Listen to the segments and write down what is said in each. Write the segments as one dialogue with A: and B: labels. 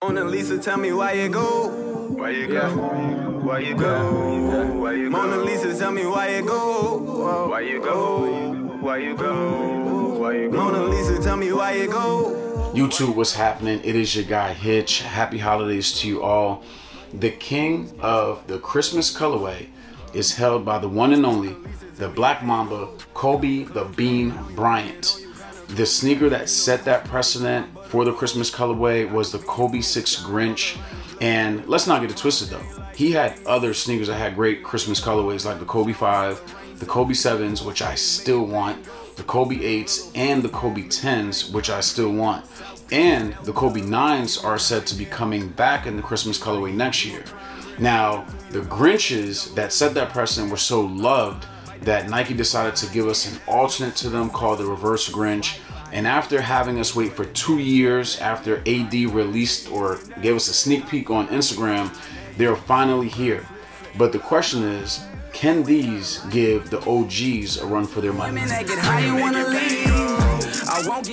A: Mona Lisa, tell me why you go.
B: Why you go? Why you go? Why you go?
A: Mona Lisa, tell me why you go.
B: Why you go? Why you go? Why you go?
A: Mona Lisa, tell me why you go.
C: YouTube, what's happening? It is your guy Hitch. Happy holidays to you all. The king of the Christmas colorway is held by the one and only, the Black Mamba, Kobe the Bean Bryant. The sneaker that set that precedent for the Christmas colorway was the Kobe 6 Grinch. And let's not get it twisted though. He had other sneakers that had great Christmas colorways like the Kobe 5, the Kobe 7s, which I still want, the Kobe 8s, and the Kobe 10s, which I still want. And the Kobe 9s are said to be coming back in the Christmas colorway next year. Now, the Grinches that set that precedent were so loved that Nike decided to give us an alternate to them called the Reverse Grinch. And after having us wait for 2 years after AD released or gave us a sneak peek on Instagram, they're finally here. But the question is, can these give the OGs a run for their money?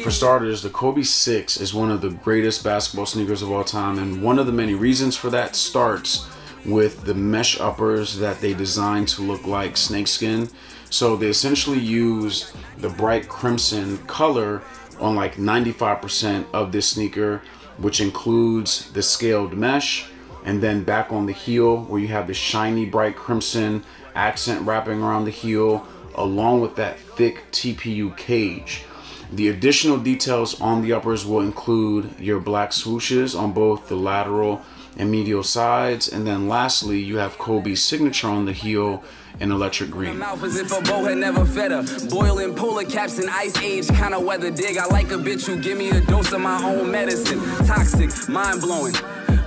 C: For starters, the Kobe 6 is one of the greatest basketball sneakers of all time, and one of the many reasons for that starts with the mesh uppers that they designed to look like snakeskin. So they essentially used the bright crimson color on like 95% of this sneaker, which includes the scaled mesh, and then back on the heel where you have the shiny bright crimson accent wrapping around the heel, along with that thick TPU cage. The additional details on the uppers will include your black swooshes on both the lateral and medial sides, and then lastly you have Kobe's signature on the heel in electric green.
D: Boiling polar caps in ice age kind of weather dig. I like a bitch who give me a dose of my own medicine. Toxic, mind blowing.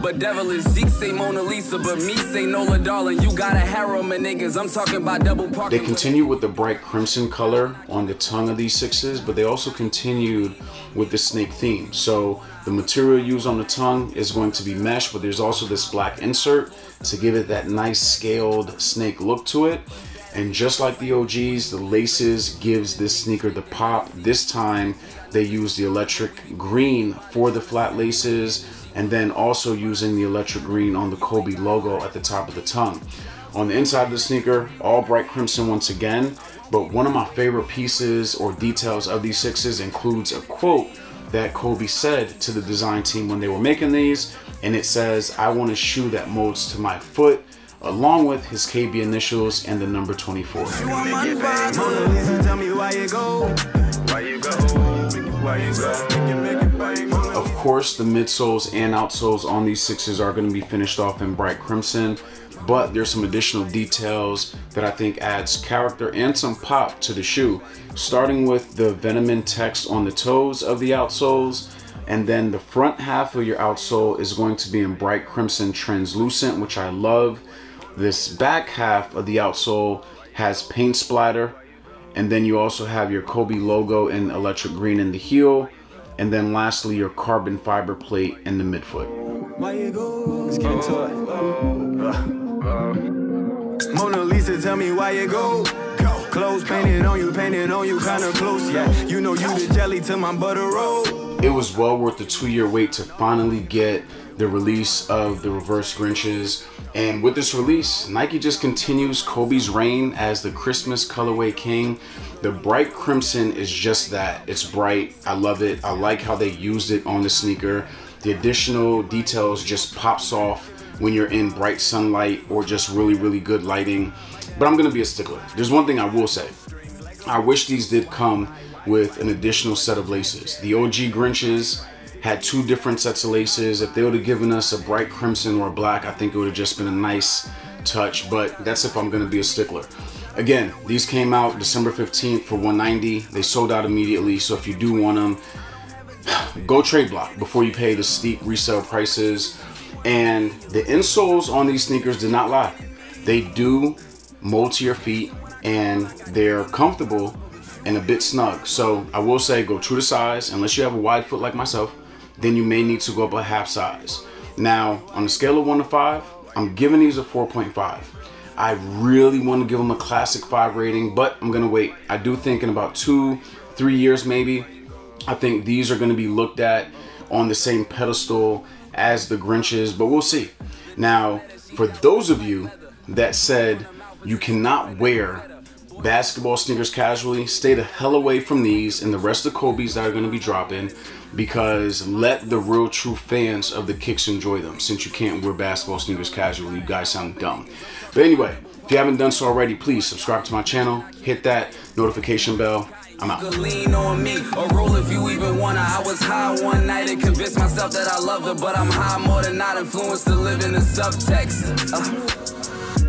D: But devilish, Zeke say Mona Lisa, but me say Nola darling. You got a harem of niggas, I'm talking about double parking.
C: They continue with the bright crimson color on the tongue of these sixes, but they also continued with the snake theme. So the material used on the tongue is going to be mesh, but there's also this black insert to give it that nice scaled snake look to it. And just like the OGs, the laces gives this sneaker the pop. This time they use the electric green for the flat laces, and then also using the electric green on the Kobe logo at the top of the tongue. On the inside of the sneaker, all bright crimson once again, but one of my favorite pieces or details of these sixes includes a quote that Kobe said to the design team when they were making these, and it says, "I want a shoe that molds to my foot," along with his KB initials and the number 24. Of course, the midsoles and outsoles on these sixes are going to be finished off in bright crimson, but there's some additional details that I think adds character and some pop to the shoe, starting with the Venomin text on the toes of the outsoles, and then the front half of your outsole is going to be in bright crimson translucent, which I love. This back half of the outsole has paint splatter, and then you also have your Kobe logo in electric green in the heel, and then lastly your carbon fiber plate in the midfoot.
A: Let's get into it. Mona Lisa, tell me why you go. Clothes painted on you kind of close. Yeah, you know you the jelly to my butter roll.
C: It was well worth the 2-year wait to finally get the release of the Reverse Grinches. And with this release, Nike just continues Kobe's reign as the Christmas Colorway King. The bright crimson is just that. It's bright. I love it. I like how they used it on the sneaker. The additional details just pops off when you're in bright sunlight or just really, really good lighting. But I'm gonna be a stickler. There's one thing I will say. I wish these did come with an additional set of laces. The OG Grinches had 2 different sets of laces. If they would have given us a bright crimson or a black, I think it would have just been a nice touch, but that's if I'm gonna be a stickler. Again, these came out December 15th for $190. They sold out immediately, so if you do want them, go trade block before you pay the steep resale prices. And the insoles on these sneakers did not lie. They do mold to your feet and they're comfortable and a bit snug. So I will say go true to size. Unless you have a wide foot like myself, then you may need to go up a half size. Now, on a scale of 1 to 5, I'm giving these a 4.5. I really want to give them a classic 5 rating, but I'm gonna wait. I do think in about 2-3 years maybe, I think these are gonna be looked at on the same pedestal as the Grinches, but we'll see. Now, for those of you that said you cannot wear basketball sneakers casually, stay the hell away from these and the rest of Kobe's that are going to be dropping, because let the real true fans of the kicks enjoy them. Since you can't wear basketball sneakers casually, you guys sound dumb. But anyway, if you haven't done so already, please subscribe to my channel, hit that notification bell. I'm out.
D: Lean on me or roll if you even wanna. I was high one night and convinced myself that I loved her, but I'm high more than not influenced to live in the subtext.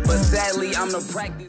D: But sadly, I'm the practice.